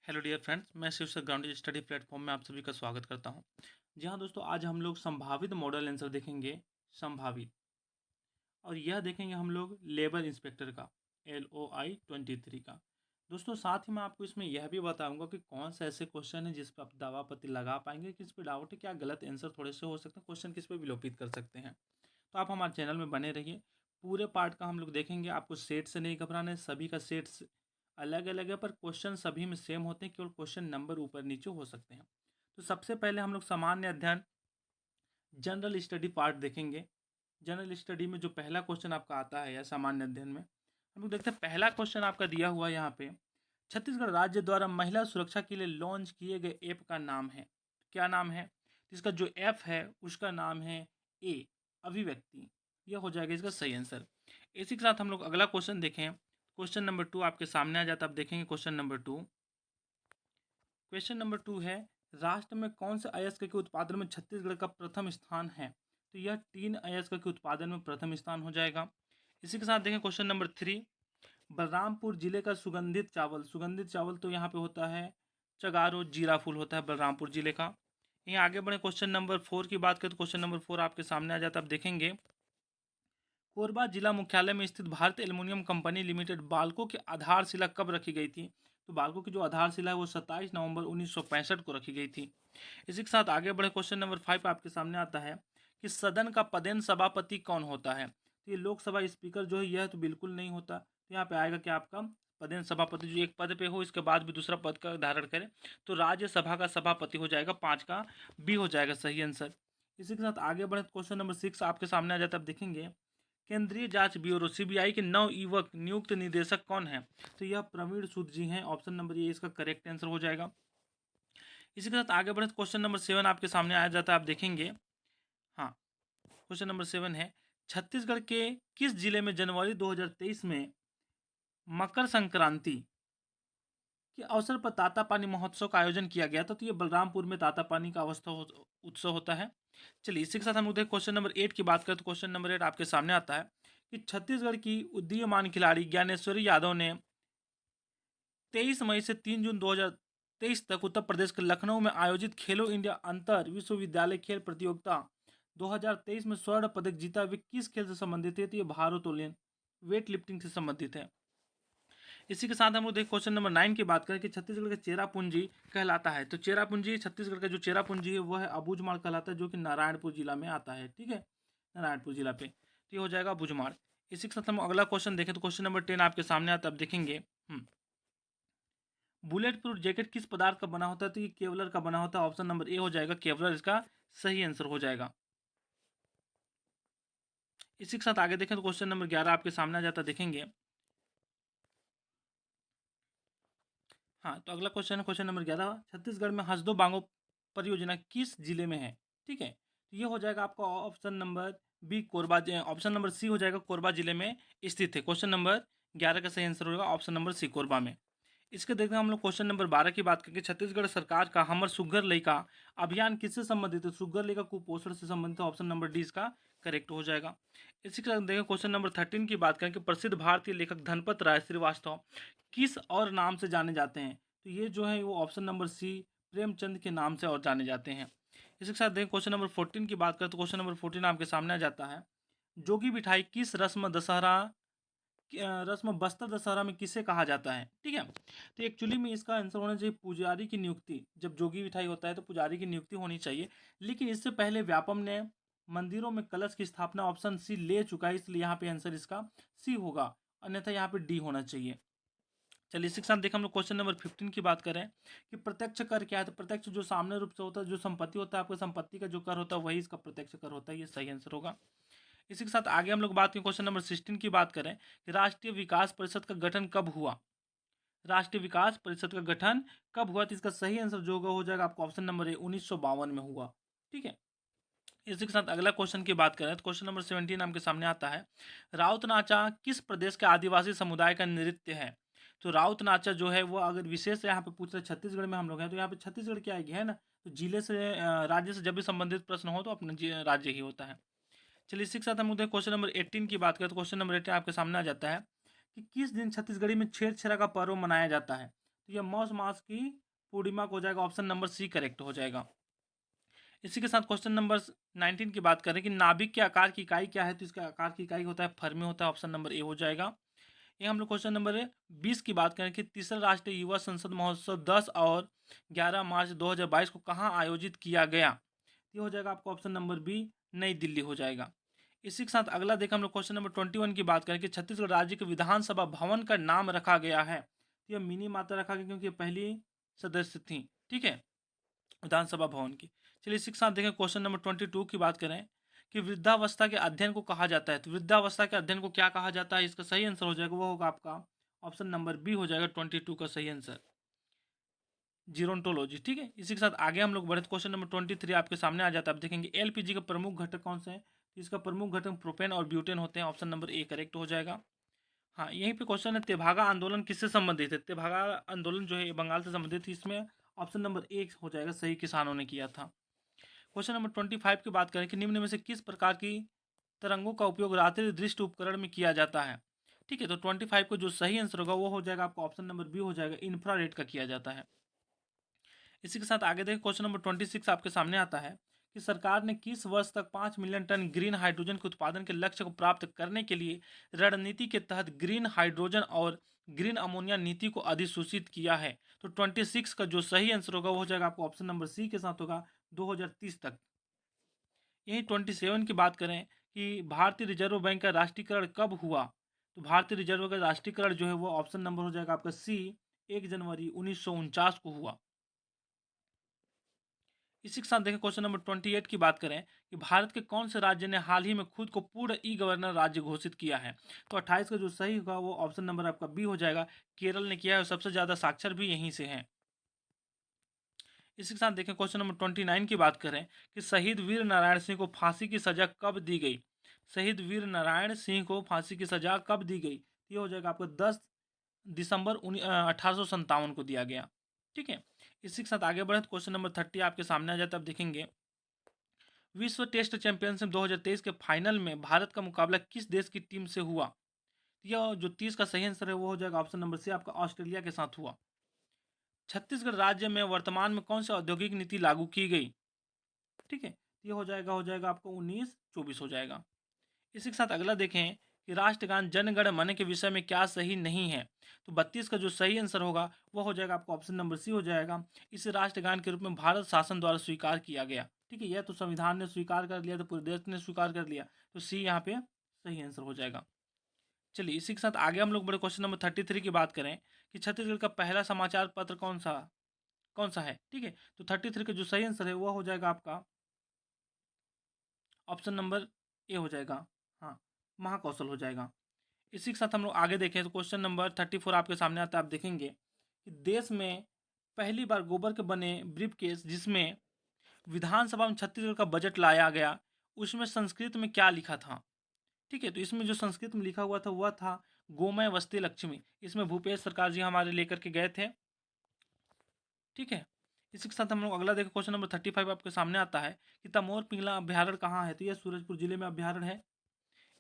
Hello dear friends, मैं Shiv sir grounded study platform में आप सभी का स्वागत करता हूं। जी हाँ दोस्तों, आज हम लोग संभावित मॉडल आंसर देखेंगे। संभावित। और यह देखेंगे हम लोग लेबर इंस्पेक्टर का LOI 23 का। दोस्तों साथ ही मैं आपको इसमें यह भी बताऊंगा कि कौन से ऐसे क्वेश्चन है जिस पर आप दावापत्ती लगा पाएंगे, किस पे डाउट है, क्या गलत आंसर थोड़े से हो सकते हैं, क्वेश्चन किस पे विलोपित कर सकते हैं। तो आप हमारे चैनल में बने रहिए। पूरे पार्ट का हम लोग देखेंगे। आपको सेट से नहीं घबराना है, सभी का सेट्स अलग अलग है पर क्वेश्चन सभी में सेम होते हैं, केवल क्वेश्चन नंबर ऊपर नीचे हो सकते हैं। तो सबसे पहले हम लोग सामान्य अध्ययन जनरल स्टडी पार्ट देखेंगे। जनरल स्टडी में जो पहला क्वेश्चन आपका आता है या सामान्य अध्ययन में हम लोग देखते हैं। पहला क्वेश्चन आपका दिया हुआ है यहाँ पे, छत्तीसगढ़ राज्य द्वारा महिला सुरक्षा के लिए लॉन्च किए गए ऐप का नाम है। क्या नाम है? तो इसका जो ऐप है उसका नाम है ए अभिव्यक्ति। यह हो जाएगा इसका सही आंसर। इसी के साथ हम लोग अगला क्वेश्चन देखें। क्वेश्चन नंबर 2 आपके सामने आ जाता है। आप देखेंगे क्वेश्चन नंबर 2। क्वेश्चन नंबर 2 है, राष्ट्र में कौन से अयस्क के उत्पादन में छत्तीसगढ़ का प्रथम स्थान है? तो यह 3 अयस्क के उत्पादन में प्रथम स्थान हो जाएगा। इसी के साथ देखें क्वेश्चन नंबर 3। बलरामपुर जिले का सुगंधित चावल तो यहाँ पे होता है चगारो जीरा फूल होता है बलरामपुर जिले का। यहाँ आगे बढ़े क्वेश्चन नंबर 4 की बात करें तो क्वेश्चन नंबर 4 आपके सामने आ जाता है। आप देखेंगे कोरबा जिला मुख्यालय में स्थित भारतीय एल्युमिनियम कंपनी लिमिटेड बाल्को की आधारशिला कब रखी गई थी? तो बाल्को की जो आधारशिला है वो 27 नवंबर 1965 को रखी गई थी। इसी के साथ आगे बढ़े क्वेश्चन नंबर 5 आपके सामने आता है कि सदन का पदेन सभापति कौन होता है? तो ये लोकसभा स्पीकर जो है यह तो बिल्कुल नहीं होता। तो यहाँ पे आएगा कि आपका पदेन सभापति जो एक पद पे हो इसके बाद भी दूसरा पद का धारण करे तो राज्यसभा का सभापति हो जाएगा। 5 का बी हो जाएगा सही आंसर। इसी के साथ आगे बढ़े क्वेश्चन नंबर 6 आपके सामने आ जाता है। आप देखेंगे केंद्रीय जांच ब्यूरो सीबीआई के नव युवक नियुक्त निदेशक कौन है? तो यह प्रवीण सूद जी हैं। ऑप्शन नंबर ए इसका करेक्ट आंसर हो जाएगा। इसी के साथ आगे बढ़े क्वेश्चन नंबर 7 आपके सामने आ जाता है। आप देखेंगे हाँ, क्वेश्चन नंबर 7 है, छत्तीसगढ़ के किस जिले में जनवरी 2023 में मकर संक्रांति के अवसर पर तातापानी महोत्सव का आयोजन किया गया था? तो ये बलरामपुर में तातापानी का उत्सव होता है। चलिए इसी के साथ हम लोग क्वेश्चन नंबर 8 की बात करें तो क्वेश्चन नंबर 8 आपके सामने आता है कि छत्तीसगढ़ की उदीयमान खिलाड़ी ज्ञानेश्वरी यादव ने 23 मई से 3 जून 2023 तक उत्तर प्रदेश के लखनऊ में आयोजित खेलो इंडिया अंतर विश्वविद्यालय खेल प्रतियोगिता 2023 में स्वर्ण पदक जीता। वे किस खेल से संबंधित है? तो ये भारोत्तोलन वेट लिफ्टिंग से संबंधित है। इसी के साथ हम लोग देख क्वेश्चन नंबर 9 की बात करें कि छत्तीसगढ़ का चेरापूंजी कहलाता है। तो चेरापूंजी छत्तीसगढ़ का जो चेरापूंजी है वह है अबूझमाड़ कहलाता है, जो कि नारायणपुर जिला में आता है। ठीक है, नारायणपुर जिला पे तो ये हो जाएगा अबूझमाड़। इसी के साथ हम अगला क्वेश्चन देखें तो क्वेश्चन नंबर 10 आपके सामने आता है। अब देखेंगे बुलेट प्रूफ जैकेट किस पदार्थ का बना होता है? तो ये केवलर का बना होता है। ऑप्शन नंबर ए हो जाएगा केवलर इसका सही आंसर हो जाएगा। इसी के साथ आगे देखें तो क्वेश्चन नंबर 11 आपके सामने आ जाता है। देखेंगे हाँ, तो अगला क्वेश्चन है क्वेश्चन नंबर 11, छत्तीसगढ़ में हसदो बांगो परियोजना किस जिले में है? ठीक है, तो ये हो जाएगा आपका option number B Korba. Option number C हो जाएगा कोरबा जिले में स्थित है। क्वेश्चन नंबर 11 का सही आंसर होगा ऑप्शन नंबर सी कोरबा में। इसके देखते हैं हम लोग क्वेश्चन नंबर 12 की बात करके छत्तीसगढ़ सरकार का हमर सुग्घर लइका अभियान किससे संबंधित है? सुग्घर लइका कुपोषण से संबंधित है। ऑप्शन नंबर डी इसका करेक्ट हो जाएगा। इसी के साथ देखें क्वेश्चन नंबर 13 की बात करें कि प्रसिद्ध भारतीय लेखक धनपत राय श्रीवास्तव किस और नाम से जाने जाते हैं? तो ये जो है वो ऑप्शन नंबर सी प्रेमचंद के नाम से और जाने जाते हैं। इसी के साथ देखें क्वेश्चन नंबर 14 की बात करें तो क्वेश्चन नंबर 14 आपके सामने आ जाता है, जोगी मिठाई किस रस्म बस्तर दशहरा में किसे कहा जाता है? ठीक है, तो एक्चुअली में इसका आंसर होना चाहिए पुजारी की नियुक्ति। जब जोगी मिठाई होता है तो पुजारी की नियुक्ति होनी चाहिए, लेकिन इससे पहले व्यापम ने मंदिरों में कलश की स्थापना ऑप्शन सी ले चुका है, इसलिए यहाँ पे आंसर इसका सी होगा, अन्यथा यहाँ पे डी होना चाहिए। चलिए इसी के साथ देखिए हम लोग क्वेश्चन नंबर 15 की बात करें कि प्रत्यक्ष कर क्या है? तो प्रत्यक्ष जो सामने रूप से होता है, जो संपत्ति होता है, आपकी संपत्ति का जो कर होता है वही इसका प्रत्यक्ष कर होता है। ये सही आंसर होगा। इसी के साथ आगे हम लोग बात करें क्वेश्चन नंबर 16 की बात करें कि राष्ट्रीय विकास परिषद का गठन कब हुआ? राष्ट्रीय विकास परिषद का गठन कब हुआ? तो इसका सही आंसर जो होगा हो जाएगा आपका ऑप्शन नंबर ए 1952 में हुआ। ठीक है, इसी के साथ अगला क्वेश्चन की बात करें तो क्वेश्चन नंबर 17 आपके सामने आता है, राउत नाचा किस प्रदेश के आदिवासी समुदाय का नृत्य है? तो राउत नाचा जो है वो अगर विशेष यहाँ पे पूछ रहे छत्तीसगढ़ में हम लोग हैं तो यहाँ पे छत्तीसगढ़ क्या आएगी है ना, तो जिले से राज्य से जब भी संबंधित प्रश्न हो तो अपना राज्य ही होता है। चलिए इसी के साथ हम लोग क्वेश्चन नंबर 18 की बात करें तो क्वेश्चन नंबर 18 आपके सामने आ जाता है कि किस दिन छत्तीसगढ़ी में छेरछेरा का पर्व मनाया जाता है? तो यह मौस मास की पूर्णिमा को हो जाएगा, ऑप्शन नंबर सी करेक्ट हो जाएगा। इसी के साथ क्वेश्चन नंबर 19 की बात करें कि नाभिक के आकार की इकाई क्या है, तो इसका आकार की इकाई होता है फर्मी होता है, ऑप्शन नंबर ए हो जाएगा। ये हम लोग क्वेश्चन नंबर 20 की बात करें कि तीसरा राष्ट्रीय युवा संसद महोत्सव 10 और 11 मार्च 2022 को कहाँ आयोजित किया गया, ये हो जाएगा आपका ऑप्शन नंबर बी नई दिल्ली हो जाएगा। इसी के साथ अगला देखा हम लोग क्वेश्चन नंबर 21 की बात करें कि छत्तीसगढ़ राज्य के विधानसभा भवन का नाम रखा गया है, तो यह मिनी माता रखा गया क्योंकि ये पहली सदस्य थी, ठीक है, विधानसभा भवन की। चलिए इसी के साथ देखें क्वेश्चन नंबर 22 की बात करें कि वृद्धावस्था के अध्ययन को कहा जाता है, तो वृद्धावस्था के अध्ययन को क्या कहा जाता है, इसका सही आंसर हो जाएगा वो होगा आपका ऑप्शन नंबर बी हो जाएगा 22 का सही आंसर, जीरोंटोलॉजी, ठीक है। इसी के साथ आगे हम लोग बढ़े क्वेश्चन नंबर 23 आपके सामने आ जाता है। आप देखेंगे एलपीजी का प्रमुख घटक कौन से हैं, तो इसका प्रमुख घटक प्रोपेन और ब्यूटेन होते हैं, ऑप्शन नंबर ए करेक्ट हो जाएगा। हाँ, यहीं पे क्वेश्चन है तेभागा आंदोलन किससे संबंधित है, तेभागा आंदोलन जो है बंगाल से संबंधित है, इसमें ऑप्शन नंबर एक हो जाएगा सही, किसानों ने किया था। क्वेश्चन नंबर 25 की बात करें कि निम्न में से किस प्रकार की तरंगों का उपयोग रात्रि दृष्टि उपकरण में किया जाता है, ठीक है। तो 25 को जो सही आंसर होगा वो हो जाएगा आपका ऑप्शन नंबर बी हो जाएगा, इंफ्रारेड का किया जाता है। इसी के साथ आगे देखिए क्वेश्चन नंबर 26 आपके सामने आता है कि सरकार ने किस वर्ष तक 5 मिलियन टन ग्रीन हाइड्रोजन के उत्पादन के लक्ष्य को प्राप्त करने के लिए रणनीति के तहत ग्रीन हाइड्रोजन और ग्रीन अमोनिया नीति को अधिसूचित किया है, तो 26 का जो सही आंसर होगा वो हो जाएगा आपको ऑप्शन नंबर सी के साथ होगा 2030 तक। यही 27 की बात करें कि भारतीय रिजर्व बैंक का राष्ट्रीयकरण कब हुआ, तो भारतीय रिजर्व का राष्ट्रीयकरण जो है वो ऑप्शन नंबर हो जाएगा आपका सी 1 जनवरी 1949 को हुआ। इसी के साथ देखें क्वेश्चन नंबर 28 की बात करें कि भारत के कौन से राज्य ने हाल ही में खुद को पूर्ण ई गवर्नर राज्य घोषित किया है, तो 28 का जो सही होगा वो ऑप्शन नंबर आपका बी हो जाएगा, केरल ने किया है और सबसे ज़्यादा साक्षर भी यहीं से हैं। इसी के साथ देखें क्वेश्चन नंबर 29 की बात करें कि शहीद वीर नारायण सिंह को फांसी की सजा कब दी गई, शहीद वीर नारायण सिंह को फांसी की सजा कब दी गई, ये हो जाएगा आपको 10 दिसंबर 1857 को दिया गया, ठीक है। इसी के साथ आगे बढ़े क्वेश्चन नंबर 30 आपके सामने आ जाता है। आप देखेंगे विश्व टेस्ट चैंपियनशिप 2023 के फाइनल में भारत का मुकाबला किस देश की टीम से हुआ, यह जो 30 का सही आंसर है वो हो जाएगा ऑप्शन नंबर सी आपका ऑस्ट्रेलिया के साथ हुआ। छत्तीसगढ़ राज्य में वर्तमान में कौन सी औद्योगिक नीति लागू की गई, ठीक है, ये हो जाएगा आपको 19-24 हो जाएगा। इसी के साथ अगला देखें कि राष्ट्रगान जन गण मन के विषय में क्या सही नहीं है, तो 32 का जो सही आंसर होगा वो हो जाएगा आपका ऑप्शन नंबर सी हो जाएगा, इसे राष्ट्रगान के रूप में भारत शासन द्वारा स्वीकार किया गया, ठीक है। यह तो संविधान ने स्वीकार कर लिया, तो पूरे देश ने स्वीकार कर लिया, तो सी यहाँ पे सही आंसर हो जाएगा। चलिए इसी के साथ आगे हम लोग बड़े क्वेश्चन नंबर 33 की बात करें कि छत्तीसगढ़ का पहला समाचार पत्र कौन सा है, ठीक है। तो 33 का जो सही आंसर है वो हो जाएगा आपका ऑप्शन नंबर ए हो जाएगा, हाँ, महाकौशल हो जाएगा। इसी के साथ हम लोग आगे देखें तो क्वेश्चन नंबर 34 आपके सामने आता है। आप देखेंगे कि देश में पहली बार गोबर के बने ब्रीफ केस जिसमें विधानसभा में छत्तीसगढ़ का बजट लाया गया, उसमें संस्कृत में क्या लिखा था, ठीक है। तो इसमें जो संस्कृत में लिखा हुआ था वह था गोमय वस्ती लक्ष्मी, इसमें भूपेश सरकार जी हमारे लेकर के गए थे, ठीक है। इसी के साथ हम लोग अगला देखें क्वेश्चन नंबर 35 आपके सामने आता है कि तमोर पिंगला अभ्यारण्य कहाँ है, तो यह सूरजपुर जिले में अभ्यारण्य है।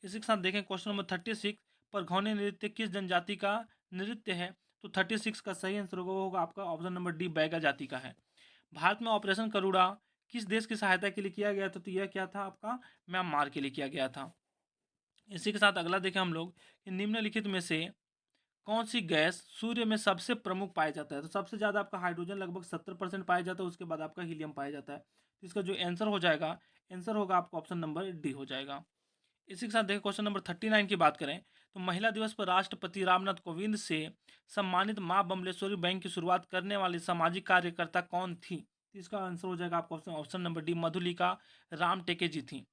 इसी के साथ देखें क्वेश्चन नंबर 36 पर घौनी नृत्य किस जनजाति का नृत्य है, तो 36 का सही आंसर होगा वो होगा आपका ऑप्शन नंबर डी बैगा जाति का है। भारत में ऑपरेशन करूड़ा किस देश की सहायता के लिए किया गया था, तो यह क्या था आपका म्यांमार के लिए किया गया था। इसी के साथ अगला देखें हम लोग कि निम्नलिखित में से कौन सी गैस सूर्य में सबसे प्रमुख पाया जाता है, तो सबसे ज़्यादा आपका हाइड्रोजन लगभग 70% पाया जाता है, उसके बाद आपका हीलियम पाया जाता है, तो इसका जो आंसर हो जाएगा आंसर होगा आपका ऑप्शन नंबर डी हो जाएगा। इसी के साथ देखिए क्वेश्चन नंबर 39 की बात करें तो महिला दिवस पर राष्ट्रपति रामनाथ कोविंद से सम्मानित माँ बमलेश्वरी बैंक की शुरुआत करने वाली सामाजिक कार्यकर्ता कौन थी, तो इसका आंसर हो जाएगा आपका option number D Madhulika Ram टेके जी थी।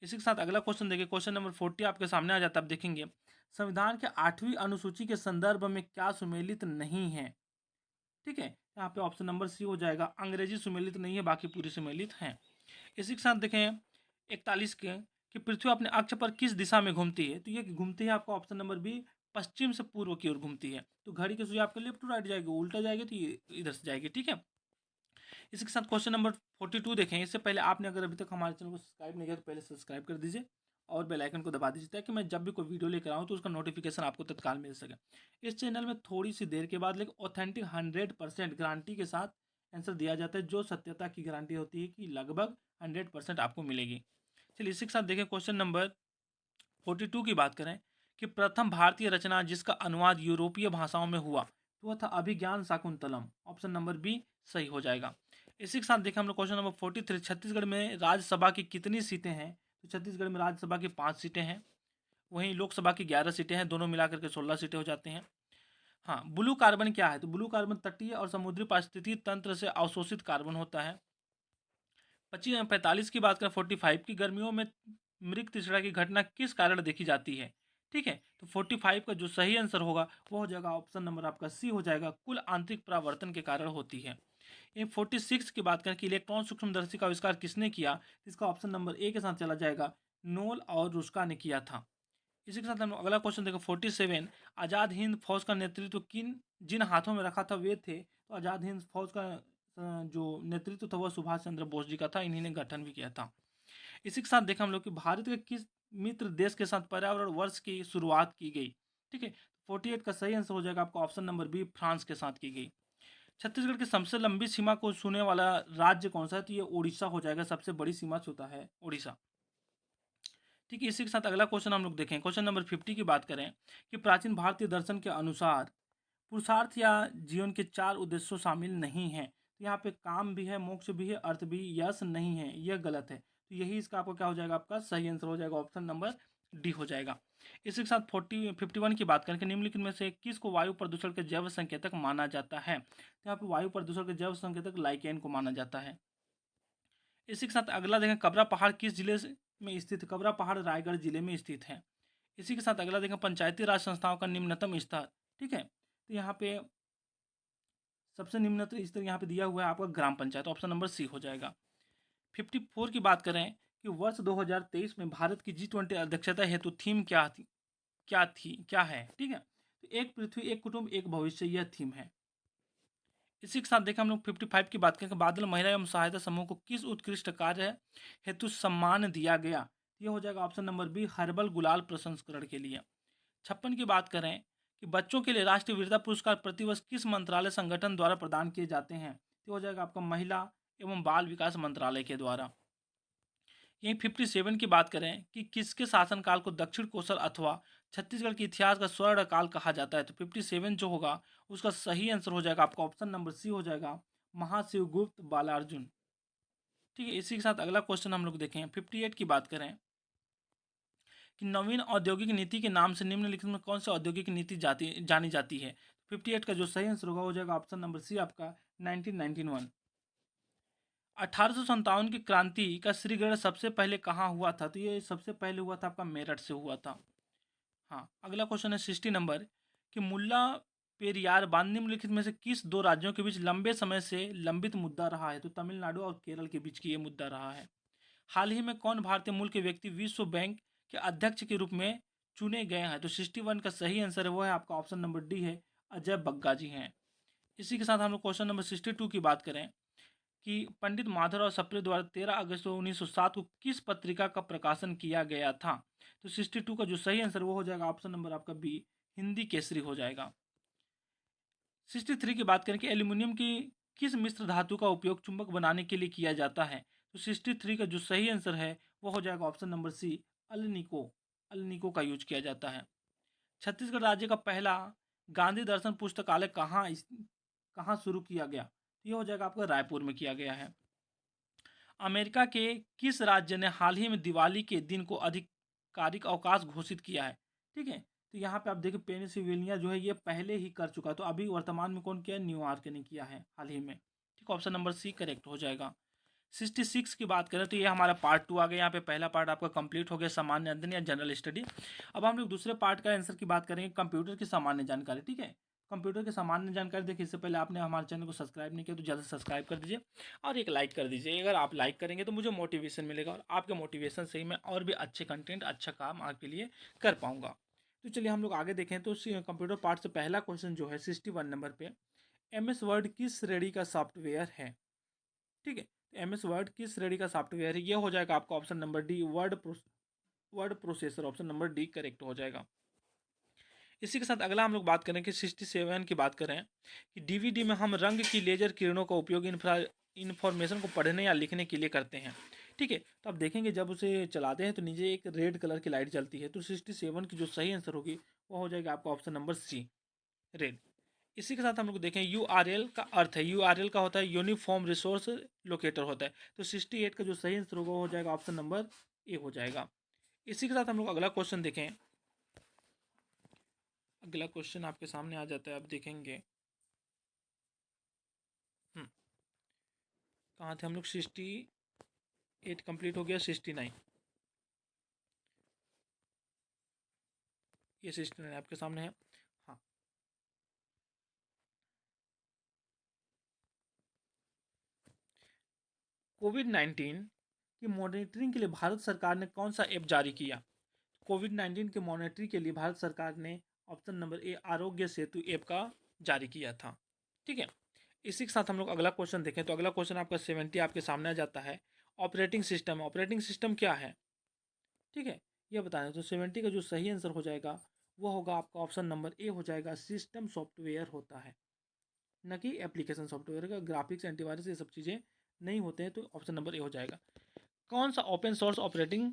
इसी के साथ अगला क्वेश्चन देखिए क्वेश्चन नंबर 40 आपके सामने आ जाता है। आप देखेंगे संविधान के 8वीं अनुसूची के संदर्भ में क्या सुमेलित नहीं है, ठीक है। यहाँ पे ऑप्शन नंबर सी हो जाएगा, अंग्रेजी सुमेलित नहीं है, बाकी पूरी सुमेलित हैं। इसी के साथ देखें 41 के कि पृथ्वी अपने अक्ष पर किस दिशा में घूमती है, तो ये घूमती है आपका ऑप्शन नंबर बी पश्चिम से पूर्व की ओर घूमती है, तो घड़ी की सुई आपके लेफ्ट टू राइट जाएगी, उल्टा जाएगी तो ये इधर से जाएगी, ठीक है। इसी के साथ क्वेश्चन नंबर 42 देखें। इससे पहले आपने अगर अभी तक हमारे चैनल को सब्सक्राइब नहीं किया तो पहले सब्सक्राइब कर दीजिए और बेल आइकन को दबा दीजिए ताकि मैं जब भी कोई वीडियो लेकर आऊँ तो उसका नोटिफिकेशन आपको तत्काल मिल सके। इस चैनल में थोड़ी सी देर के बाद लेकिन ऑथेंटिक 100% गारंटी के साथ आंसर दिया जाता है, जो सत्यता की गारंटी होती है कि लगभग 100% आपको मिलेगी। चलिए इसी के साथ देखें क्वेश्चन नंबर 42 की बात करें कि प्रथम भारतीय रचना जिसका अनुवाद यूरोपीय भाषाओं में हुआ तो वह था अभिज्ञान शाकुंतलम। ऑप्शन नंबर बी सही हो जाएगा। इसी के साथ देखें हम लोग क्वेश्चन नंबर 43, छत्तीसगढ़ में राज्यसभा की कितनी सीटें हैं? तो छत्तीसगढ़ में राज्यसभा की 5 सीटें हैं, वहीं लोकसभा की 11 सीटें हैं, दोनों मिलाकर के 16 सीटें हो जाती हैं। हाँ, ब्लू कार्बन क्या है? तो ब्लू कार्बन तटीय और समुद्री पारिस्थितिकी तंत्र से अवशोषित कार्बन होता है। 45 की बात करें 45 की, गर्मियों में मृग तृष्णा की घटना किस कारण देखी जाती है? ठीक है, तो 45 का जो सही आंसर होगा वो हो जाएगा ऑप्शन नंबर आपका सी हो जाएगा, कुल आंतरिक परावर्तन के कारण होती है। ये 46 की बात करें कि इलेक्ट्रॉन सूक्ष्मदर्शी का आविष्कार किसने किया? इसका ऑप्शन नंबर ए के साथ चला जाएगा, नोल और रुस्का ने किया था। इसी के साथ हम अगला क्वेश्चन देखो 47, आज़ाद हिंद फौज का नेतृत्व किन जिन हाथों में रखा था वे थे? तो आज़ाद हिंद फौज का जो नेतृत्व था वह सुभाष चंद्र बोस जी का था, इन्हीं ने गठन भी किया था। इसी के साथ देखा हम लोग कि भारत के किस मित्र देश के साथ पर्यावरण वर्ष की शुरुआत की गई? ठीक है, 48 का सही आंसर हो जाएगा आपका ऑप्शन नंबर बी, फ्रांस के साथ की गई। छत्तीसगढ़ की सबसे लंबी सीमा को छूने वाला राज्य कौन सा है? तो ये उड़ीसा हो जाएगा, सबसे बड़ी सीमा छूता है उड़ीसा। ठीक है, इसी के साथ अगला क्वेश्चन हम लोग देखें क्वेश्चन नंबर 50 की बात करें कि प्राचीन भारतीय दर्शन के अनुसार पुरुषार्थ या जीवन के 4 उद्देश्यों शामिल नहीं है। तो यहाँ पे काम भी है, मोक्ष भी है, अर्थ भी, यश नहीं है, यह गलत है। तो यही इसका आपको क्या हो जाएगा, आपका सही आंसर हो जाएगा, ऑप्शन नंबर डी हो जाएगा। इसी के साथ 51 की बात करें कि निम्नलिखित में से किसको वायु प्रदूषण के जैव संकेतक माना जाता है? तो यहाँ पे वायु प्रदूषण के जैव संकेतक लाइकेन को माना जाता है। इसी के साथ अगला देखें, कबरा पहाड़ किस जिले में स्थित है? कबरा पहाड़ रायगढ़ जिले में स्थित है। इसी के साथ अगला देखें, पंचायती राज संस्थाओं का निम्नतम स्तर। ठीक है, तो यहाँ पे सबसे निम्नतम स्तर यहाँ पे दिया हुआ है आपका ग्राम पंचायत, ऑप्शन नंबर सी हो जाएगा। 54 की बात करें कि वर्ष 2023 में भारत की G20 अध्यक्षता हेतु थीम क्या है? ठीक है, तो एक पृथ्वी एक कुटुंब एक भविष्य, यह थीम है। इसी के साथ देखें हम लोग 55 की बात करें कि बादल महिला एवं सहायता समूह को किस उत्कृष्ट कार्य हेतु सम्मान दिया गया? ये हो जाएगा ऑप्शन नंबर बी, हर्बल गुलाल प्रसंस्करण के लिए। 56 की बात करें कि बच्चों के लिए राष्ट्रीय वीरता पुरस्कार प्रतिवर्ष किस मंत्रालय संगठन द्वारा प्रदान किए जाते हैं? तो हो जाएगा आपका महिला एवं बाल विकास मंत्रालय के द्वारा। यहीं 57 की बात करें कि किसके शासनकाल को दक्षिण कोसल अथवा छत्तीसगढ़ के इतिहास का स्वर्ण काल कहा जाता है? तो 57 जो होगा उसका सही आंसर हो जाएगा आपका ऑप्शन नंबर सी हो जाएगा, महाशिवगुप्त बालार्जुन। ठीक है, इसी के साथ अगला क्वेश्चन हम लोग देखें 58 की बात करें कि नवीन औद्योगिक नीति के नाम से निम्नलिखित में कौन सी औद्योगिक नीति जानी जाती है? 58 का जो सही आंसर होगा हो जाएगा ऑप्शन नंबर सी आपका 1991। 1857 की क्रांति का श्रीगढ़ सबसे पहले कहाँ हुआ था? तो ये सबसे पहले हुआ था आपका मेरठ से हुआ था। हाँ, अगला क्वेश्चन है 60 नंबर कि मुल्ला पेरियार बांध निम्नलिखित में से किस दो राज्यों के बीच लंबे समय से लंबित मुद्दा रहा है? तो तमिलनाडु और केरल के बीच की ये मुद्दा रहा है। हाल ही में कौन भारतीय मूल के व्यक्ति विश्व बैंक के अध्यक्ष के रूप में चुने गए हैं? तो 61 का सही आंसर है वो है आपका ऑप्शन नंबर डी है, अजय बग्गा जी हैं। इसी के साथ हम लोग क्वेश्चन नंबर 62 की बात करें कि पंडित माधवराव सप्रे द्वारा 13 अगस्त 1907 को किस पत्रिका का प्रकाशन किया गया था? तो 62 का जो सही आंसर वो हो जाएगा ऑप्शन नंबर आपका बी, हिंदी केसरी हो जाएगा। 63 की बात करें कि एल्यूमिनियम की किस मिश्र धातु का उपयोग चुंबक बनाने के लिए किया जाता है? तो 63 का जो सही आंसर है वो हो जाएगा ऑप्शन नंबर सी, अल्निको। अल्निको का यूज किया जाता है। छत्तीसगढ़ राज्य का पहला गांधी दर्शन पुस्तकालय कहाँ शुरू किया गया? ये हो जाएगा आपका रायपुर में किया गया है। अमेरिका के किस राज्य ने हाल ही में दिवाली के दिन को आधिकारिक अवकाश घोषित किया है? ठीक है, तो यहाँ पे आप देखिए पेनिसिल्वेनिया जो है ये पहले ही कर चुका है, तो अभी वर्तमान में कौन किया है? न्यूयॉर्क ने किया है हाल ही में। ठीक, ऑप्शन नंबर सी करेक्ट हो जाएगा। 66 की बात करें तो ये हमारा पार्ट 2 आ गया। यहाँ पे पहला पार्ट आपका कंप्लीट हो गया, सामान्य अध्ययन या जनरल स्टडी। अब हम लोग दूसरे पार्ट का आंसर की बात करेंगे, कंप्यूटर की सामान्य जानकारी। ठीक है, कंप्यूटर की सामान्य जानकारी देखिए, इससे पहले आपने हमारे चैनल को सब्सक्राइब नहीं किया तो जल्द से सब्सक्राइब कर दीजिए और एक लाइक कर दीजिए। अगर आप लाइक करेंगे तो मुझे मोटिवेशन मिलेगा और आपके मोटिवेशन से ही मैं और भी अच्छे कंटेंट, अच्छा काम आपके लिए कर पाऊंगा। तो चलिए हम लोग आगे देखें। तो कंप्यूटर पार्ट से पहला क्वेश्चन जो है 61 नंबर पे, MS वर्ड किस श्रेणी का सॉफ्टवेयर है? ठीक है, MS वर्ड किस श्रेणी का सॉफ्टवेयर है? ये हो जाएगा आपका option number D, word word processor, option number D correct हो जाएगा। इसी के साथ अगला हम लोग बात करें कि 67 की बात करें कि डीवीडी में हम रंग की लेजर किरणों का उपयोग इन्फॉर्मेशन को पढ़ने या लिखने के लिए करते हैं। ठीक है, तो आप देखेंगे जब उसे चलाते हैं तो नीचे एक रेड कलर की लाइट जलती है, तो 67 की जो सही आंसर होगी वो हो जाएगा आपका ऑप्शन नंबर सी, रेड। इसी के साथ हम लोग देखें यूआरएल का अर्थ है, यूआरएल का होता है यूनिफॉर्म रिसोर्स लोकेटर होता है, तो 68 का जो सही आंसर होगा वो हो जाएगा ऑप्शन नंबर ए हो जाएगा। इसी के साथ हम लोग अगला क्वेश्चन देखें। अगला क्वेश्चन आपके सामने आ जाता है, आप देखेंगे कहाँ थे हम लोग, 68 कंप्लीट हो गया, 69, ये 69 आपके सामने है। हाँ, कोविड-19 की मॉनिटरिंग के लिए भारत सरकार ने कौन सा ऐप जारी किया? कोविड-19 के मॉनिटरिंग के लिए भारत सरकार ने option number A Aarogya Setu app का जारी किया था। ठीक है, इसी के साथ हम लोग अगला क्वेश्चन देखें, तो अगला क्वेश्चन आपका 70 आपके सामने आ जाता है। ऑपरेटिंग सिस्टम क्या है? ठीक है, ये बताना। तो 70 का जो सही आंसर हो जाएगा वो होगा आपका ऑप्शन नंबर ए हो जाएगा, सिस्टम सॉफ्टवेयर होता है, न कि एप्लीकेशन सॉफ्टवेयर का। ग्राफिक्स, एंटीवायरस ये सब चीज़ें नहीं होते हैं, तो ऑप्शन नंबर ए हो जाएगा। कौन सा ओपन सोर्स ऑपरेटिंग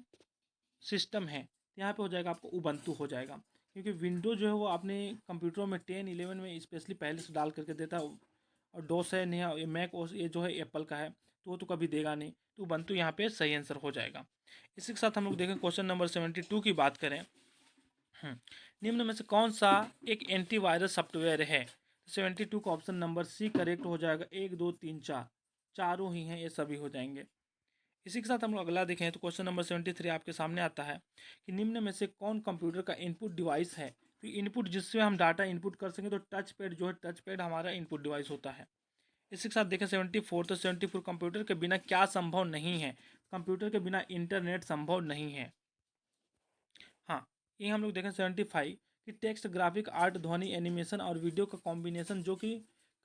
सिस्टम है? यहाँ पे हो जाएगा आपको उबंटू हो जाएगा, क्योंकि विंडो जो है वो आपने कंप्यूटरों में 10, 11 में स्पेशली पहले से डाल करके देता है, और डोस है नहीं, मैक ओस ये जो है एप्पल का है, तो वो तो कभी देगा नहीं, तो उबंटू यहाँ पे सही आंसर हो जाएगा। इसी के साथ हम लोग देखें क्वेश्चन नंबर 72 की बात करें। निम्न में से कौन सा एक एंटीवायरस सॉफ्टवेयर है? 72 का ऑप्शन नंबर सी करेक्ट हो जाएगा। 1, 2, 3, 4 चारों ही हैं, ये सभी हो जाएंगे। इसी के साथ हम लोग अगला देखें, तो क्वेश्चन नंबर 73 आपके सामने आता है कि निम्न में से कौन कंप्यूटर का इनपुट डिवाइस है? तो इनपुट जिससे हम डाटा इनपुट कर सकें, तो टच पैड जो है, टच पैड हमारा इनपुट डिवाइस होता है। इसी के साथ देखें 74, तो 74 कंप्यूटर के बिना क्या संभव नहीं है? कंप्यूटर के बिना इंटरनेट संभव नहीं है। हाँ, ये हम लोग देखें 75 कि टेक्स्ट, ग्राफिक, आर्ट, ध्वनि, एनिमेशन और वीडियो का कॉम्बिनेशन जो कि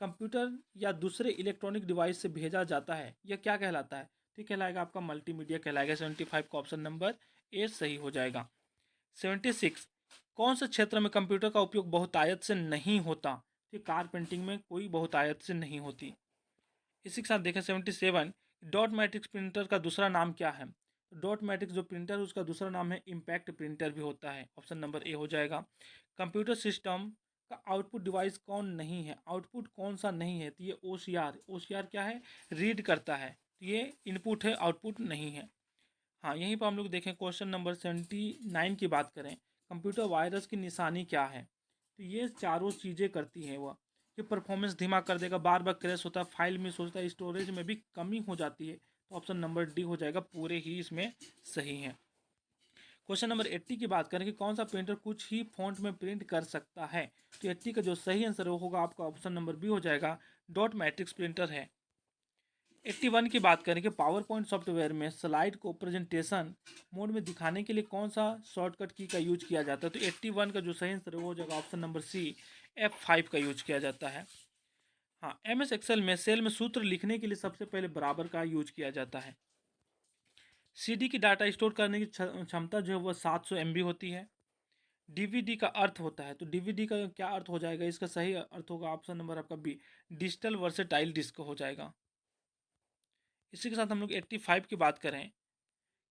कंप्यूटर या दूसरे इलेक्ट्रॉनिक डिवाइस से भेजा जाता है, यह क्या कहलाता है? ठीक कहलाएगा आपका मल्टीमीडिया कहलाएगा। 75 का ऑप्शन नंबर ए सही हो जाएगा। 76 कौन से क्षेत्र में कंप्यूटर का उपयोग बहुतायत से नहीं होता? ठीक, कार पेंटिंग में कोई बहुतायत से नहीं होती। इसी के साथ देखें 77 डॉट मैट्रिक्स प्रिंटर का दूसरा नाम क्या है? डॉट मैट्रिक्स जो प्रिंटर है उसका दूसरा नाम है इम्पैक्ट प्रिंटर भी होता है, ऑप्शन नंबर ए हो जाएगा। कंप्यूटर सिस्टम का आउटपुट डिवाइस कौन नहीं है? आउटपुट कौन सा नहीं है? तो ये ओ क्या है? रीड करता है, तो ये इनपुट है, आउटपुट नहीं है। हाँ, यहीं पर हम लोग देखें क्वेश्चन नंबर 79 की बात करें, कंप्यूटर वायरस की निशानी क्या है? तो ये चारों चीज़ें करती हैं वह, ये परफॉर्मेंस धीमा कर देगा, बार बार क्रैश होता है, फाइल मिस होता है, स्टोरेज में भी कमी हो जाती है, तो ऑप्शन नंबर डी हो जाएगा, पूरे ही इसमें सही है। क्वेश्चन नंबर 80 की बात करें कि कौन सा प्रिंटर कुछ ही फॉन्ट में प्रिंट कर सकता है? तो 80 का जो सही आंसर होगा आपका ऑप्शन नंबर बी हो जाएगा, डॉट मैट्रिक्स प्रिंटर है। 81 की बात करें कि पावर पॉइंट सॉफ्टवेयर में स्लाइड को प्रेजेंटेशन मोड में दिखाने के लिए कौन सा शॉर्टकट की का यूज किया जाता है? तो 81 का जो सही आंसर है वो हो जाएगा ऑप्शन नंबर सी, F5 का यूज किया जाता है। हाँ, MS एक्सेल में सेल में सूत्र लिखने के लिए सबसे पहले बराबर का यूज किया जाता है। CD की डाटा स्टोर करने की क्षमता जो है वह 700 MB होती है। DVD का अर्थ होता है, तो DVD का क्या अर्थ हो जाएगा? इसका सही अर्थ होगा ऑप्शन नंबर आपका बी, डिजिटल वर्सेटाइल डिस्क हो जाएगा। इसी के साथ हम लोग 85 की बात करें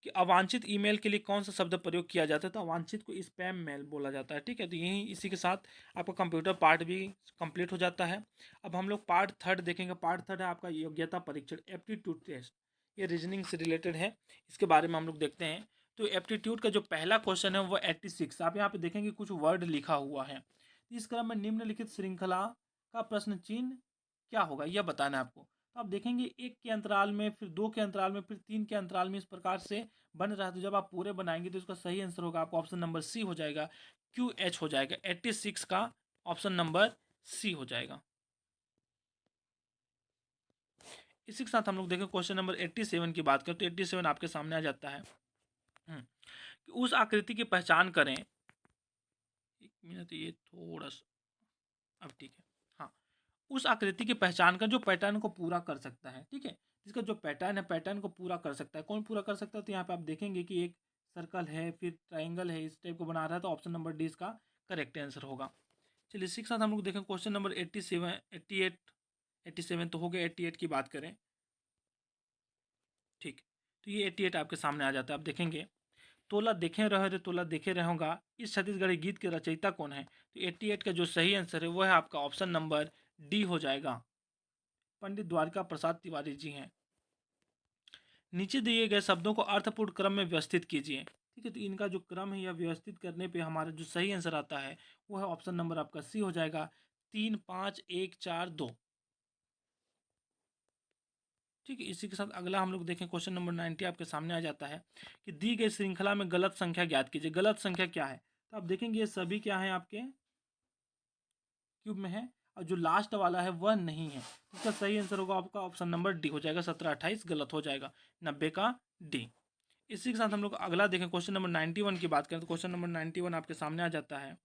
कि अवांछित ईमेल के लिए कौन सा शब्द प्रयोग किया जाता है? तो अवांछित को स्पैम मेल बोला जाता है। ठीक है, तो यही इसी के साथ आपका कंप्यूटर पार्ट भी कंप्लीट हो जाता है। अब हम लोग पार्ट थर्ड देखेंगे। पार्ट थर्ड है आपका योग्यता परीक्षण, एप्टीट्यूड टेस्ट। ये रीजनिंग से रिलेटेड है, इसके बारे में हम लोग देखते हैं। तो एप्टीट्यूड का जो पहला क्वेश्चन है वो 86, आप यहाँ पे देखेंगे कुछ वर्ड लिखा हुआ है। इस क्रम में निम्नलिखित श्रृंखला का प्रश्न चिन्ह क्या होगा, यह बताना है आपको। तो आप देखेंगे 1 के अंतराल में, फिर 2 के अंतराल में, फिर 3 के अंतराल में, इस प्रकार से बन रहा है। तो जब आप पूरे बनाएंगे तो इसका सही आंसर होगा आपका ऑप्शन नंबर सी हो जाएगा, QH हो जाएगा। 86 का ऑप्शन नंबर सी हो जाएगा। इसी के साथ हम लोग देखें क्वेश्चन नंबर 87 की बात करें, तो 87 आपके सामने आ जाता है। उस आकृति की पहचान करें। 1 मिनट, ये थोड़ा सा, अब ठीक है। हाँ, उस आकृति की पहचान कर जो पैटर्न को पूरा कर सकता है। ठीक है, इसका जो पैटर्न है, पैटर्न को पूरा कर सकता है। कौन पूरा कर सकता है? तो यहाँ पे आप देखेंगे कि एक सर्कल है, फिर ट्राइंगल है, इस टाइप को बना रहा है, तो ऑप्शन नंबर डी इसका करेक्ट आंसर होगा। चलिए इसी के साथ हम लोग देखें क्वेश्चन नंबर 87 88 87 तो हो गया। 88 की बात करें, ठीक, तो ये 88 आपके सामने आ जाता है। आप देखेंगे, तोला देखे रहो रे तोला देखे रहोगा, इस छत्तीसगढ़ी गीत के रचयिता कौन है? तो 88 का जो सही आंसर है वो है आपका ऑप्शन नंबर डी हो जाएगा, पंडित द्वारिका प्रसाद तिवारी जी हैं। नीचे दिए गए शब्दों को अर्थपूर्ण क्रम में व्यवस्थित कीजिए। ठीक है, तो इनका जो क्रम है या व्यवस्थित करने पे हमारा जो सही आंसर आता है वो है ऑप्शन नंबर आपका सी हो जाएगा, 3 5 1 4 2। ठीक है, इसी के साथ अगला हम लोग देखें क्वेश्चन नंबर 90 आपके सामने आ जाता है कि दी गई श्रृंखला में गलत संख्या ज्ञात कीजिए। गलत संख्या क्या है? तो आप देखेंगे ये सभी क्या है, आपके क्यूब में है, और जो लास्ट वाला है वह नहीं है। तो इसका सही आंसर होगा आपका ऑप्शन नंबर डी हो जाएगा, 17 28 गलत हो जाएगा, 90 का डी। इसी के साथ हम लोग अगला देखें क्वेश्चन नंबर 91 की बात करें, तो क्वेश्चन नंबर 91 आपके सामने आ जाता है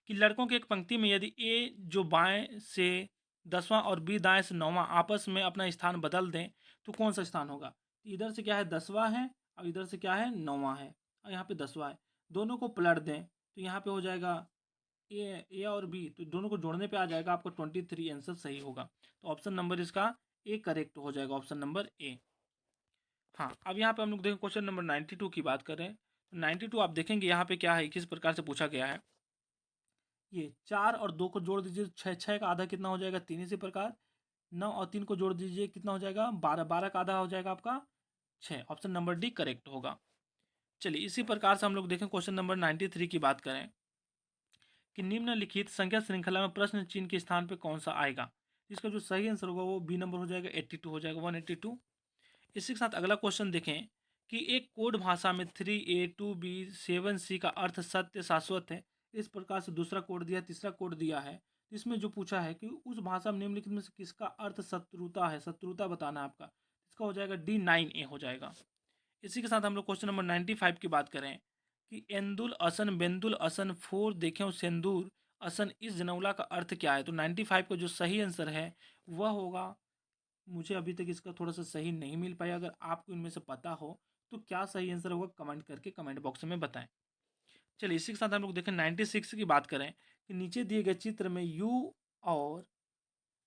कि लड़कों की एक पंक्ति में यदि ए जो बाएं से 10वां और बी दाएं से 9वां आपस में अपना स्थान बदल दें तो कौन सा स्थान होगा? तो इधर से क्या है 10वां है, और इधर से क्या है 9वां है, और यहाँ पे 10वां है। दोनों को पलट दें तो यहाँ पे हो जाएगा ए और बी, तो दोनों को जोड़ने पे आ जाएगा आपका 23 आंसर सही होगा। तो ऑप्शन नंबर इसका ए करेक्ट हो जाएगा, ऑप्शन नंबर ए। हाँ, अब यहाँ पे हम लोग देखें क्वेश्चन नंबर 92 की बात करें, तो 92 आप देखेंगे यहाँ पे क्या है, किस प्रकार से पूछा गया है। ये 4 और 2 को जोड़ दीजिए, 6 6 का आधा कितना हो जाएगा 3, इसी प्रकार 9 और 3 को जोड़ दीजिए, कितना हो जाएगा 12, 12 का आधा हो जाएगा आपका 6। ऑप्शन नंबर डी करेक्ट होगा। चलिए इसी प्रकार से हम लोग देखें क्वेश्चन नंबर 93 की बात करें कि निम्नलिखित संख्या श्रृंखला में प्रश्न चिन्ह के स्थान पे कौन सा आएगा? इसका जो सही आंसर होगा वो बी नंबर हो जाएगा, 82 हो जाएगा, 182। इसी के साथ अगला क्वेश्चन देखें कि एक कोड भाषा में 3A 2B 7C का अर्थ सत्य शाश्वत है, इस प्रकार से दूसरा कोड दिया, तीसरा कोड दिया है। तो इसमें जो पूछा है कि उस भाषा में निम्नलिखित में से किसका अर्थ शत्रुता है, शत्रुता बताना है आपका, इसका हो जाएगा D9A हो जाएगा। इसी के साथ हम लोग क्वेश्चन नंबर 95 की बात करें कि एंदुल असन बेंदुल असन फोर देखें सिंदूर असन इस जनौला का अर्थ क्या है? तो 95 का जो सही आंसर है वह होगा, मुझे अभी तक इसका थोड़ा सा सही नहीं मिल पाया, अगर आपको इनमें से पता हो तो क्या सही आंसर होगा कमेंट करके कमेंट बॉक्स में बताएं। चलिए इसी के साथ हम लोग देखें 96 की बात करें कि नीचे दिए गए चित्र में यू और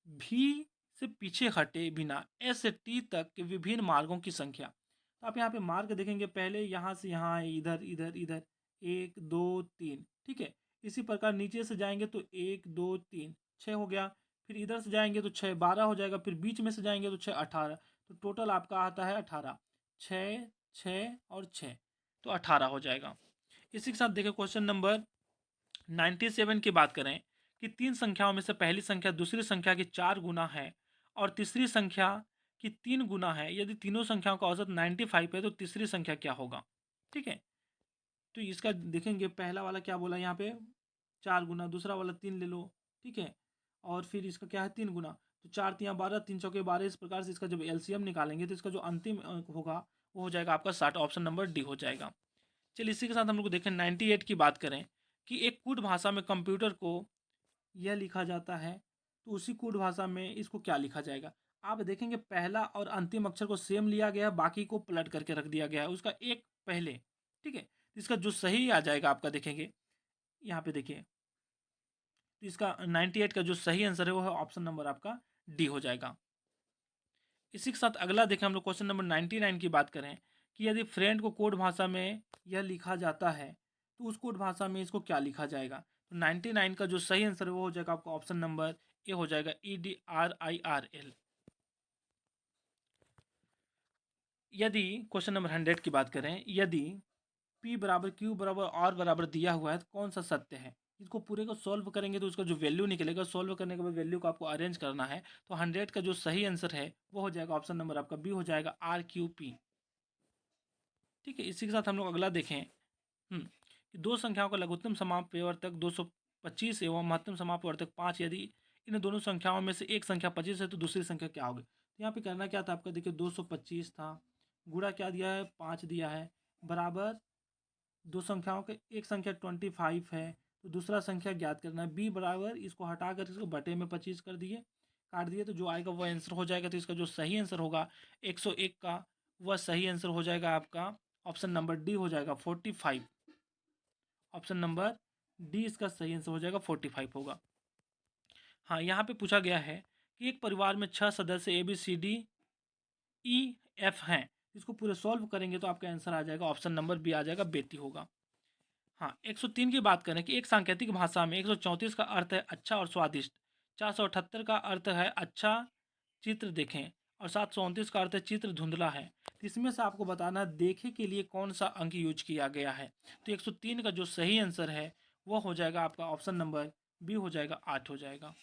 भी से पीछे हटे बिना एस से टी तक के विभिन्न मार्गों की संख्या। तो आप यहाँ पे मार्ग देखेंगे, पहले यहाँ से यहाँ है, इधर इधर इधर 1 2 3, ठीक है। इसी प्रकार नीचे से जाएंगे तो 1 2 3 6 हो गया, फिर इधर से जाएंगे तो 6 12 हो जाएगा, फिर बीच में से जाएंगे तो 6 18, तो टोटल आपका आता है 18, 6 6 और 6, तो 18 हो जाएगा। इसी के साथ देखिए क्वेश्चन नंबर 97 की बात करें कि तीन संख्याओं में से पहली संख्या दूसरी संख्या की 4 गुना है और तीसरी संख्या की 3 गुना है, यदि तीनों संख्याओं का औसत 95 है तो तीसरी संख्या क्या होगा? ठीक है, तो इसका देखेंगे पहला वाला क्या बोला यहाँ पे 4 गुना, दूसरा वाला 3 ले लो, ठीक है, और फिर इसका क्या है 3 गुना, तो 4 3 12, 3 चौके 12, इस प्रकार से इसका जब एलसीएम निकालेंगे तो इसका जो अंतिम अंक होगा वो हो जाएगा आपका 60, ऑप्शन नंबर डी हो जाएगा। चलिए इसी के साथ हम लोग देखें 98 की बात करें कि एक कूट भाषा में कंप्यूटर को यह लिखा जाता है, तो उसी कूट भाषा में इसको क्या लिखा जाएगा? आप देखेंगे पहला और अंतिम अक्षर को सेम लिया गया है, बाकी को पलट करके रख दिया गया है उसका एक पहले, ठीक है। इसका जो सही आ जाएगा आपका देखेंगे यहाँ पे देखिए, तो इसका 98 का जो सही आंसर है वो है ऑप्शन नंबर आपका डी हो जाएगा। इसी के साथ अगला देखें हम लोग क्वेश्चन नंबर 99 की बात करें कि यदि फ्रेंड को कोड भाषा में यह लिखा जाता है तो उस कोड भाषा में इसको क्या लिखा जाएगा? तो 99 का जो सही आंसर है वो हो जाएगा आपका ऑप्शन नंबर ए हो जाएगा, EDRIRL। यदि क्वेश्चन नंबर 100 की बात करें, यदि P बराबर Q बराबर R बराबर दिया हुआ है तो कौन सा सत्य है? इसको पूरे को सॉल्व करेंगे तो उसका जो वैल्यू निकलेगा, सॉल्व करने के बाद वैल्यू को आपको अरेंज करना है, तो 100 का जो सही आंसर है वो हो जाएगा ऑप्शन नंबर आपका बी हो जाएगा, RQP। ठीक है, इसी के साथ हम लोग अगला देखें कि दो संख्याओं का लघुत्तम समापवर्तक 225 एवं महत्तम समापवर्तक 5, यदि इन दोनों संख्याओं में से एक संख्या 25 है तो दूसरी संख्या क्या होगी? तो यहाँ पे करना क्या था आपका, देखिए 225 था, गुणा क्या दिया है 5 दिया है, बराबर दो संख्याओं के एक संख्या 25 है तो दूसरा संख्या ज्ञात करना है, बी बराबर इसको हटा कर इसको बटे में 25 कर दिए, काट दिए, तो जो आएगा वो आंसर हो जाएगा। तो इसका जो सही आंसर होगा 101 का, वह सही आंसर हो जाएगा आपका ऑप्शन नंबर डी हो जाएगा 45। ऑप्शन नंबर डी इसका सही आंसर हो जाएगा 45 होगा। हाँ, यहाँ पे पूछा गया है कि एक परिवार में 6 सदस्य ABCDEF हैं। इसको पूरे सॉल्व करेंगे तो आपका आंसर आ जाएगा, ऑप्शन नंबर बी आ जाएगा, बेटी होगा। हाँ, 103 की बात करें कि एक सांकेतिक भाषा में 134 का अर्थ है अच्छा और स्वादिष्ट, 478 का अर्थ है अच्छा चित्र देखें और 729 का अर्थ है चित्र धुंधला है। तो इसमें से आपको बताना है देखे के लिए कौन सा अंक यूज किया गया है। तो 103 का जो सही आंसर है वो हो जाएगा आपका ऑप्शन नंबर बी हो जाएगा, 8 हो जाएगा।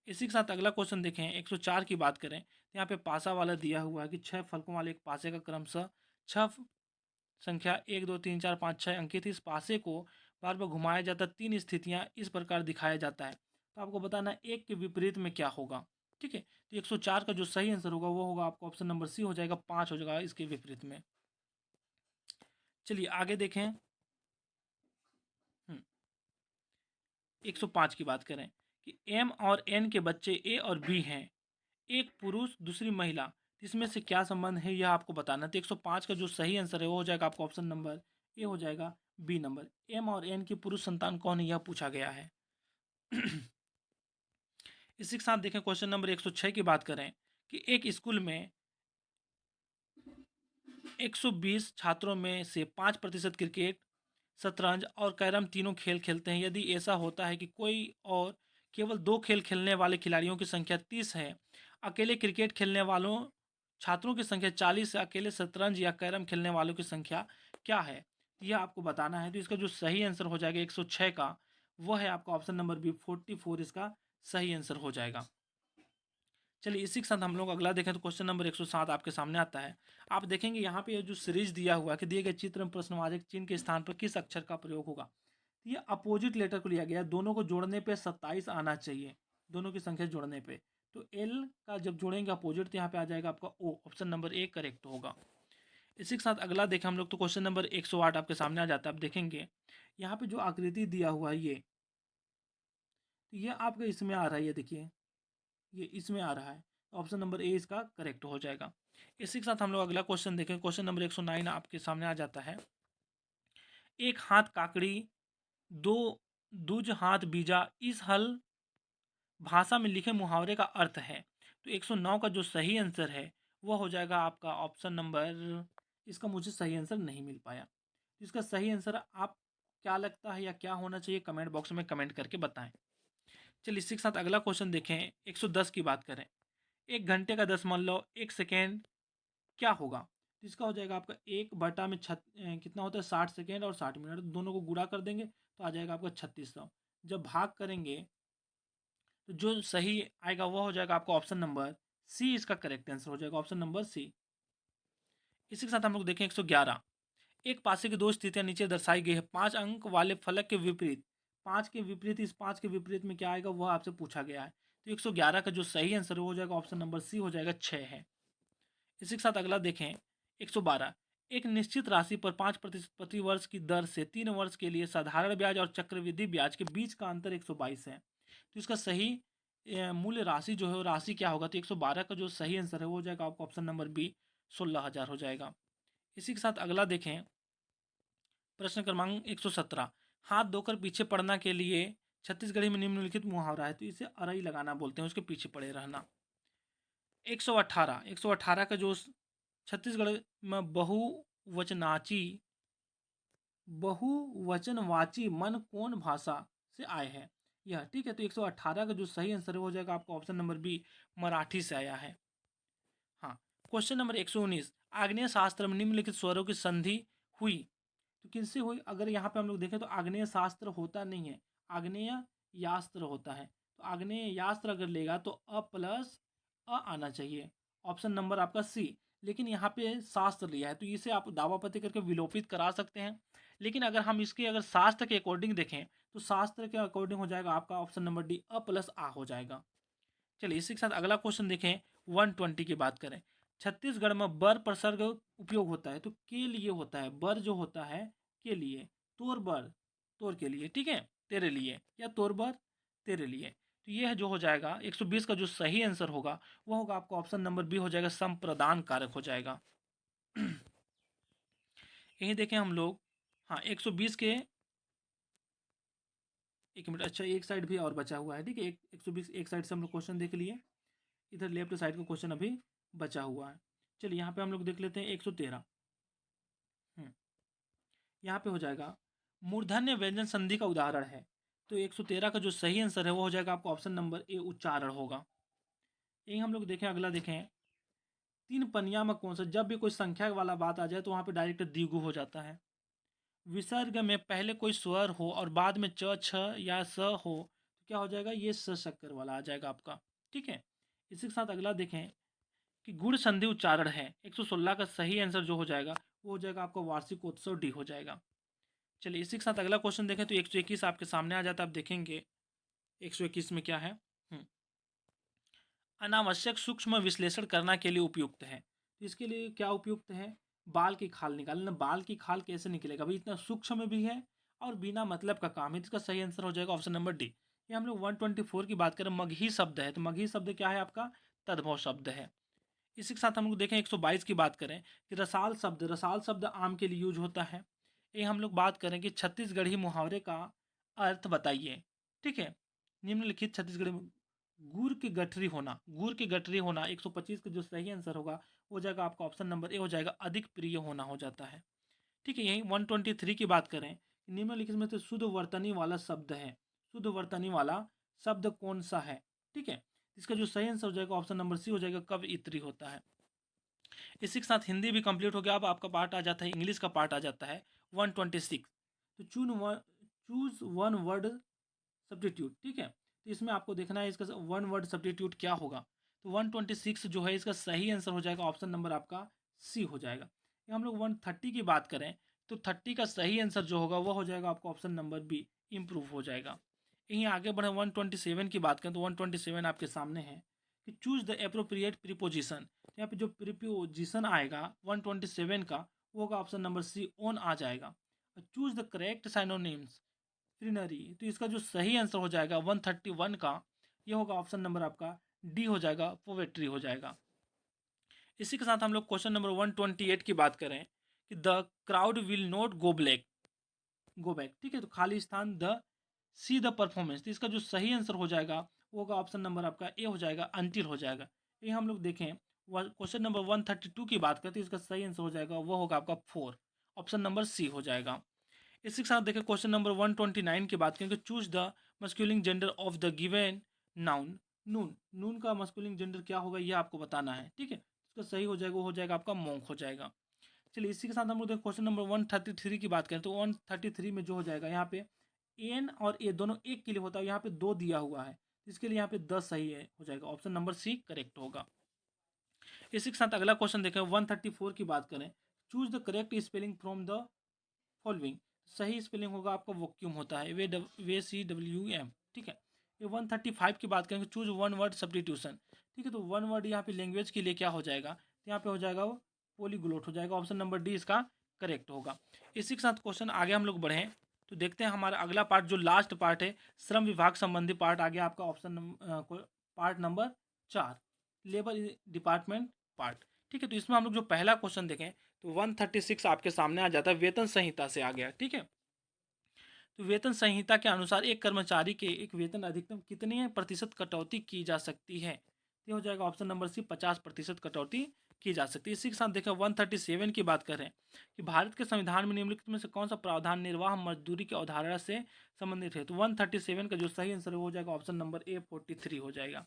इसी के साथ अगला क्वेश्चन देखें, 104 की बात करें तो यहाँ पे पासा वाला दिया हुआ है कि 6 फलकों वाले एक पासे का क्रमशः 6 संख्या 1 2 3 4 5 6 अंकित इस पासे को बार बार घुमाया जाता है, 3 स्थितियां इस प्रकार दिखाया जाता है। तो आपको बताना एक के विपरीत में क्या होगा। ठीक है, तो 104 का जो सही आंसर होगा वो होगा आपका ऑप्शन नंबर सी हो जाएगा, 5 हो जाएगा इसके विपरीत में। चलिए आगे देखें। 105 की बात करें कि एम और एन के बच्चे ए और बी हैं, एक पुरुष दूसरी महिला, इसमें से क्या संबंध है यह आपको बताना। तो 105 का जो सही आंसर है वो हो जाएगा आपका ऑप्शन नंबर ए हो जाएगा, बी नंबर। एम और एन की पुरुष संतान कौन है यह पूछा गया है। इसी के साथ देखें क्वेश्चन नंबर 106 की बात करें कि एक स्कूल में 120 छात्रों में से 5% क्रिकेट, शतरंज और कैरम तीनों खेल खेलते हैं। यदि ऐसा होता है कि कोई और केवल 2 खेल खेलने वाले खिलाड़ियों की संख्या 30 है, अकेले क्रिकेट खेलने वालों छात्रों की संख्या 40 है, अकेले शतरंज या कैरम खेलने वालों की संख्या क्या है, यह आपको बताना है। तो इसका जो सही आंसर हो जाएगा 106 का वो है आपका ऑप्शन नंबर बी, 44 इसका सही आंसर हो जाएगा। चलिए इसी के साथ हम लोग अगला देखें तो क्वेश्चन नंबर 107 आपके सामने आता है। आप देखेंगे यहाँ पे ये जो सीरीज दिया हुआ है कि दिए गए चित्र में प्रश्नवाचक चिन्ह के स्थान पर किस अक्षर का प्रयोग होगा। तो ये अपोजिट लेटर को लिया गया है, दोनों को जोड़ने पे 27 आना चाहिए, दोनों की संख्या जोड़ने पे। तो एल का जब जोड़ेंगे अपोजिट तो यहाँ पे आ जाएगा आपका ओ, ऑप्शन नंबर ए करेक्ट होगा। इसी के साथ अगला देखें हम लोग तो क्वेश्चन नंबर 108 आपके सामने आ जाता है। आप देखेंगे यहाँ पे जो आकृति दिया हुआ है ये आपके इसमें आ रहा है, ये देखिए ये इसमें आ रहा है, ऑप्शन नंबर ए इसका करेक्ट हो जाएगा। इसी के साथ हम लोग अगला क्वेश्चन देखें, क्वेश्चन नंबर 109 आपके सामने आ जाता है। एक हाथ काकड़ी दो दूज हाथ बीजा, इस हल भाषा में लिखे मुहावरे का अर्थ है। तो 109 का जो सही आंसर है वह हो जाएगा आपका ऑप्शन नंबर, इसका मुझे सही आंसर नहीं मिल पाया। इसका सही आंसर आप क्या लगता है या क्या होना चाहिए कमेंट बॉक्स में कमेंट करके बताएं। चलिए इसी के साथ अगला क्वेश्चन देखें, 110 की बात करें। 1 घंटे का 10 1 सेकेंड क्या होगा। तो इसका हो जाएगा आपका 1 बटा में कितना होता है 60 सेकेंड और 60 मिनट, दोनों को गुणा कर देंगे तो आ जाएगा आपका 3600। जब भाग करेंगे तो जो सही आएगा वो हो जाएगा आपका ऑप्शन नंबर सी, इसका करेक्ट आंसर हो जाएगा ऑप्शन नंबर सी। इसी के साथ हम लोग देखें 111। एक पासे की दो स्थितियां नीचे दर्शाई गई है, 5 अंक वाले फलक के विपरीत, 5 के विपरीत इस 5 के विपरीत में क्या आएगा वह आपसे पूछा गया है। तो 111 का जो सही आंसर हो जाएगा ऑप्शन नंबर सी हो जाएगा, 6 है। इसी के साथ अगला देखें 112। एक निश्चित राशि पर 5% प्रति वर्ष की दर से 3 वर्ष के लिए साधारण ब्याज और चक्रवृद्धि ब्याज के बीच का अंतर 122 है। तो इसका सही मूल्य राशि जो है वो राशि क्या होगा। तो 112 का जो सही आंसर है वो हो जाएगा आपका ऑप्शन नंबर बी, 16,000 हो जाएगा। इसी के साथ अगला देखें प्रश्न क्रमांक 117। हाथ धोकर पीछे पड़ना के लिए छत्तीसगढ़ी में निम्नलिखित मुहावरा है, तो इसे अरई लगाना बोलते हैं, उसके पीछे पड़े रहना। 118 का जो छत्तीसगढ़ में बहुवचनवाची मन कौन भाषा से आए हैं यह, ठीक है। तो 118 का जो सही आंसर हो जाएगा आपका ऑप्शन नंबर बी, मराठी से आया है। हाँ, क्वेश्चन नंबर 119। आग्नेय शास्त्र में निम्नलिखित स्वरों की संधि हुई, तो किनसे हुई। अगर यहाँ पे हम लोग देखें तो आग्नेय शास्त्र होता नहीं है, आग्नेय यास्त्र होता है। तो आग्नेय यास्त्र अगर लेगा तो अ प्लस अ आना चाहिए, ऑप्शन नंबर आपका सी। लेकिन यहाँ पे शास्त्र लिया है तो इसे आप दावापति करके विलोपित करा सकते हैं। लेकिन अगर हम इसके अगर शास्त्र के अकॉर्डिंग देखें तो शास्त्र के अकॉर्डिंग हो जाएगा आपका ऑप्शन नंबर डी, अ प्लस आ हो जाएगा। चलिए इसी के साथ अगला क्वेश्चन देखें, 120 की बात करें। छत्तीसगढ़ में बर प्रसर्ग उपयोग होता है, तो के लिए होता है, बर जो होता है के लिए, तोर बर तोर के लिए, ठीक है, तेरे लिए, या तोर बर तेरे लिए। तो यह जो हो जाएगा 120 का जो सही आंसर होगा वो होगा आपका ऑप्शन नंबर बी हो जाएगा, संप्रदान कारक हो जाएगा। यहीं देखें हम लोग, हाँ 120 के, एक मिनट, अच्छा एक साइड भी और बचा हुआ है, ठीक है, 120 एक साइड से हम लोग क्वेश्चन देख लिए, इधर लेफ्ट साइड का क्वेश्चन अभी बचा हुआ है। चलिए यहाँ पे हम लोग देख लेते हैं 113। यहाँ पे हो जाएगा मूर्धन्य व्यंजन संधि का उदाहरण है, तो 113 का जो सही आंसर है वो हो जाएगा आपका ऑप्शन नंबर ए, उच्चारण होगा। यही हम लोग देखें, अगला देखें, तीन पनिया में कौन सा, जब भी कोई संख्या वाला बात आ जाए तो वहाँ पे डायरेक्ट द्विगु हो जाता है। विसर्ग में पहले कोई स्वर हो और बाद में च छ या स हो तो क्या हो जाएगा, ये स शक्कर वाला आ जाएगा आपका, ठीक है। इसी के साथ अगला देखें कि गुण संधि उच्चारण है, 116 का सही आंसर जो हो जाएगा वो हो जाएगा आपका वार्षिकोत्सव डी हो जाएगा। चलिए इसी के साथ अगला क्वेश्चन देखें तो 121 आपके सामने आ जाता है, आप देखेंगे 121 में क्या है। अनावश्यक सूक्ष्म विश्लेषण करना के लिए उपयुक्त है, तो इसके लिए क्या उपयुक्त है, बाल की खाल निकालना। बाल की खाल कैसे निकलेगा भाई, इतना सूक्ष्म में भी है और बिना मतलब का काम है, इसका सही आंसर हो जाएगा ऑप्शन नंबर डी। ये हम लोग 124 की बात करें, मगही शब्द है, तो मगही शब्द क्या है आपका, तद्भव शब्द है। इसी के साथ हम लोग देखें 122 की बात करें कि रसाल शब्द आम के लिए यूज होता है। ये हम लोग बात करें कि छत्तीसगढ़ी मुहावरे का अर्थ बताइए, ठीक है। निम्नलिखित छत्तीसगढ़ी गुड़ की गठरी होना 125 का जो सही आंसर होगा वो हो जाएगा आपका ऑप्शन नंबर ए हो जाएगा, अधिक प्रिय होना हो जाता है, ठीक है। यही 123 की बात करें, निम्नलिखित में से शुद्ध वर्तनी वाला शब्द है, शुद्ध वर्तनी वाला शब्द कौन सा है, ठीक है। इसका जो सही आंसर हो जाएगा ऑप्शन नंबर सी हो जाएगा, कब इत्री होता है। इसी के साथ हिंदी भी कंप्लीट हो गया, अब आपका पार्ट आ जाता है, इंग्लिश का पार्ट आ जाता है 126। तो चूज वन वर्ड सब्स्टिट्यूट, ठीक है। तो इसमें आपको देखना है इसका वन वर्ड सब्स्टिट्यूट क्या होगा, तो 126 जो है इसका सही आंसर हो जाएगा ऑप्शन नंबर आपका सी हो जाएगा। ये हम लोग 130 की बात करें तो 30 का सही आंसर जो होगा वो हो जाएगा आपका ऑप्शन नंबर बी, इम्प्रूव हो जाएगा। यहीं आगे बढ़े 127 की बात करें तो 127 आपके सामने है कि चूज द एप्रोप्रिएट प्रीपोजिशन, यहाँ पे जो प्रीपोजिशन आएगा 127 का वो होगा option number C, on a जाएगा। चूज द करेक्ट साइनोनिम्स ट्रिनरी, तो इसका जो सही आंसर हो जाएगा 131 का ये होगा ऑप्शन नंबर आपका डी हो जाएगा, पोवेट्री हो जाएगा। इसी के साथ हम लोग क्वेश्चन नंबर 128 की बात करें कि the crowd will not go back, ठीक है, तो खाली स्थान द सी द परफॉर्मेंस, तो इसका जो सही आंसर हो जाएगा वो होगा ऑप्शन नंबर आपका ए हो जाएगा, अंटिल हो जाएगा। ये हम लोग देखें क्वेश्चन नंबर 132 की बात करते हैं, इसका सही आंसर हो जाएगा वो होगा आपका 4, ऑप्शन नंबर सी हो जाएगा। इसी के साथ देखें क्वेश्चन नंबर 129 की बात करें कि choose the masculine gender of the given noun noun, noun का मस्कुलिन जेंडर क्या होगा ये आपको बताना है, ठीक है। इसका सही हो जाएगा वो हो जाएगा आपका मोंक हो जाएगा। चलिए इसी के साथ हम लोग देखें क्वेश्चन नंबर 133 की बात करें तो 133 में जो हो जाएगा यहाँ पे एन और ए दोनों एक के लिए होता है, यहाँ पे दो दिया हुआ है, इसके लिए यहाँ पे 10 सही है हो जाएगा, ऑप्शन नंबर सी करेक्ट होगा। इसी के साथ अगला क्वेश्चन देखें 134 की बात करें, choose the correct spelling from the following, सही स्पेलिंग होगा आपका वोक्यूम होता है, वे सी डब्ल्यू एम, ठीक है। ये 135 की बात करेंगे, चूज वन वर्ड सब्स्टिट्यूशन, ठीक है, तो वन वर्ड यहाँ पे लैंग्वेज के लिए क्या हो जाएगा, तो यहाँ पे हो जाएगा वो पोलीग्लोट हो जाएगा, ऑप्शन नंबर डी इसका करेक्ट होगा। इसी के साथ क्वेश्चन आगे हम लोग बढ़ें तो देखते हैं हमारा अगला पार्ट जो लास्ट पार्ट है, श्रम विभाग संबंधी पार्ट आ गया आपका, option part number 4, labour department part, ठीक है। तो इसमें हम लोग जो पहला क्वेश्चन देखें तो 136 आपके सामने आ जाता है, वेतन संहिता से आ गया, ठीक है। तो वेतन संहिता के अनुसार एक कर्मचारी के एक वेतन अधिकतम कितने प्रतिशत कटौती की जा सकती है, ये हो जाएगा ऑप्शन नंबर सी, 50% कटौती की जा सकती है। इसी के साथ देखें 137 की बात करें कि भारत के संविधान में निम्नलिखित में से कौन सा प्रावधान निर्वाह मजदूरी की अवधारणा से संबंधित है, तो 137 का जो सही आंसर हो जाएगा ऑप्शन नंबर ए, 43 हो जाएगा।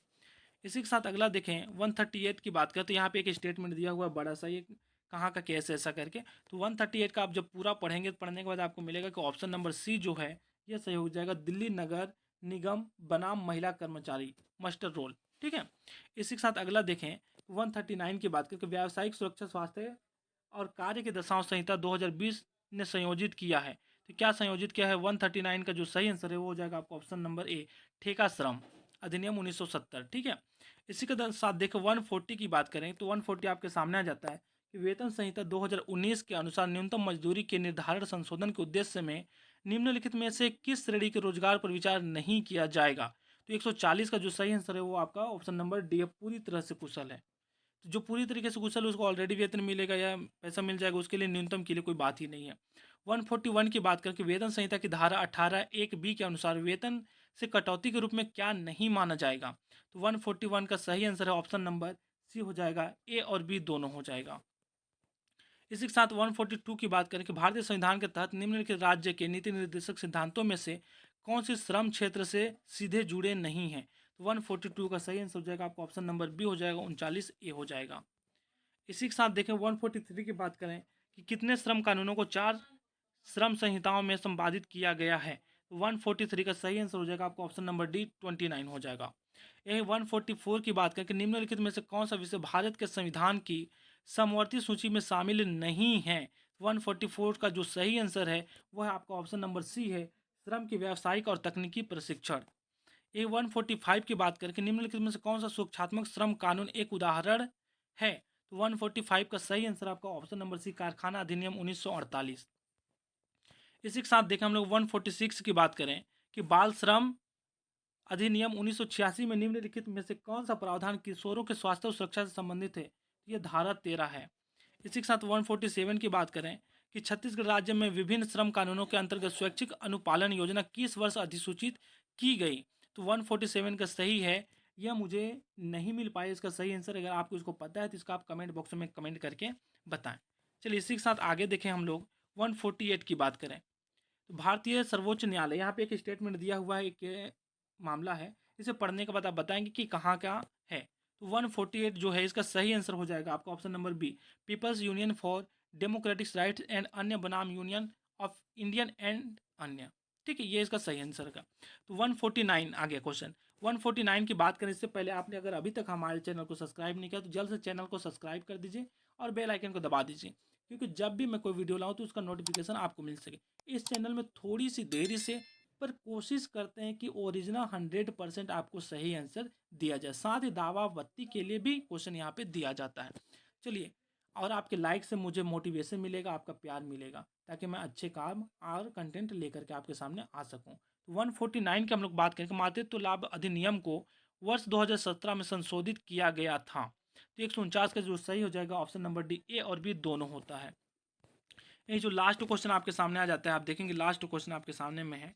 इसी के साथ अगला देखें 138 की बात करें तो यहाँ पे एक स्टेटमेंट दिया हुआ है बड़ा सा, ये कहाँ का केस है ऐसा करके, तो 138 का आप जब पूरा पढ़ेंगे तो पढ़ने के बाद आपको मिलेगा कि ऑप्शन नंबर सी जो है ये सही हो जाएगा, दिल्ली नगर निगम बनाम महिला कर्मचारी मास्टर रोल, ठीक है। इसी के साथ अगला देखें 139 की बात करके व्यावसायिक सुरक्षा स्वास्थ्य और कार्य की दशाओं संहिता 2020 ने संयोजित किया है, तो क्या संयोजित किया है, 139 का जो सही आंसर है वो हो जाएगा आपको ऑप्शन नंबर ए, ठेका श्रम अधिनियम 1970, ठीक है। इसी के साथ देखो 140 की बात करें तो 140 आपके सामने आ जाता है कि वेतन संहिता 2019 के अनुसार न्यूनतम मजदूरी के निर्धारण संशोधन के उद्देश्य में निम्नलिखित में से किस श्रेणी के रोजगार पर विचार नहीं किया जाएगा, तो 140 का जो सही आंसर है वो आपका ऑप्शन नंबर डी पूरी तरह से कुशल है। तो जो पूरी तरीके से कुशल है उसको ऑलरेडी वेतन मिलेगा या पैसा मिल जाएगा, उसके लिए न्यूनतम के लिए कोई बात ही नहीं है। 141 की बात करके वेतन संहिता की धारा 18(1)(b) के अनुसार वेतन से कटौती के रूप में क्या नहीं माना जाएगा। तो 141 का सही आंसर है ऑप्शन नंबर सी हो जाएगा, ए और बी दोनों हो जाएगा। इसी के साथ 142 की बात करें कि भारतीय संविधान के तहत निम्नलिखित राज्य के नीति निर्देशक सिद्धांतों में से कौन सी श्रम क्षेत्र से सीधे जुड़े नहीं हैं। तो 142 का सही आंसर हो जाएगा आपका ऑप्शन नंबर बी हो जाएगा, 39 ए हो जाएगा। इसी के साथ देखें 143 की बात करें कि कितने श्रम कानूनों को 4 श्रम संहिताओं में संपादित किया गया है। 143 का सही आंसर हो जाएगा आपका ऑप्शन नंबर डी 29 हो जाएगा। यही 144 की बात करें कि निम्नलिखित में से कौन सा विषय भारत के संविधान की समवर्ती सूची में शामिल नहीं है। 144 का जो सही आंसर है वह आपका ऑप्शन नंबर सी है, श्रम की व्यावसायिक और तकनीकी प्रशिक्षण। ये 145 की बात करके निम्नलिखित में से कौन सा सूक्षात्मक श्रम कानून एक उदाहरण है। तो 145 का सही आंसर आपका ऑप्शन नंबर सी, कारखाना अधिनियम 1948। इसी के साथ देखें हम लोग 146 की बात करें कि बाल श्रम अधिनियम 1986 में निम्नलिखित में से कौन सा प्रावधान किशोरों के स्वास्थ्य और सुरक्षा से संबंधित है। यह धारा 13 है। इसी के साथ 147 की बात करें कि छत्तीसगढ़ राज्य में विभिन्न श्रम कानूनों के अंतर्गत स्वैच्छिक अनुपालन योजना किस वर्ष अधिसूचित की गई। तो 147 का सही है, यह मुझे नहीं मिल पाया इसका सही आंसर। अगर आपको इसको पता है तो इसका आप कमेंट बॉक्स में कमेंट करके बताएं। चलिए इसी के साथ आगे देखें हम लोग 148 की बात करें तो भारतीय सर्वोच्च न्यायालय, यहाँ पे एक स्टेटमेंट दिया हुआ है, एक मामला है, इसे पढ़ने के बाद आप बताएंगे कि कहाँ का है। तो 148 जो है इसका सही आंसर हो जाएगा आपका option number B, people's union for democratic rights and अन्य बनाम यूनियन ऑफ इंडियन एंड अन्य। ठीक है, ये इसका सही आंसर का। तो 149 आ गया क्वेश्चन। 149 की बात करें इससे पहले आपने अगर अभी तक हमारे चैनल को सब्सक्राइब नहीं किया तो जल्द से चैनल को सब्सक्राइब कर दीजिए और बेल आइकन को दबा दीजिए, क्योंकि जब भी मैं कोई वीडियो लाऊं तो उसका नोटिफिकेशन आपको मिल सके। इस चैनल में थोड़ी सी देरी से पर कोशिश करते हैं कि ओरिजिनल 100% आपको सही आंसर दिया जाए, साथ ही दावा बत्ती के लिए भी क्वेश्चन यहाँ पे दिया जाता है। चलिए, और आपके लाइक से मुझे मोटिवेशन मिलेगा, आपका प्यार मिलेगा, ताकि मैं अच्छे काम और कंटेंट लेकर के आपके सामने आ सकूं। तो 149 की हम लोग बात करें कि मातृत्व लाभ अधिनियम को वर्ष 2017 में संशोधित किया गया था। तो 149 का जो सही हो जाएगा ऑप्शन नंबर डी, ए और बी दोनों होता है। ये जो लास्ट क्वेश्चन आपके सामने आ जाता है, आप देखेंगे लास्ट क्वेश्चन आपके सामने में है,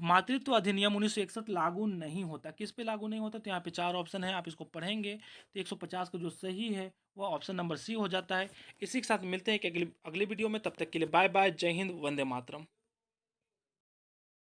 मातृत्व अधिनियम 1961 लागू नहीं होता। किस पे लागू नहीं होता, तो यहाँ पे 4 ऑप्शन है, आप इसको पढ़ेंगे तो 150 का जो सही है वो ऑप्शन नंबर सी हो जाता है। इसी के साथ मिलते हैं कि अगली वीडियो में, तब तक के लिए बाय बाय, जय हिंद, वंदे मातरम।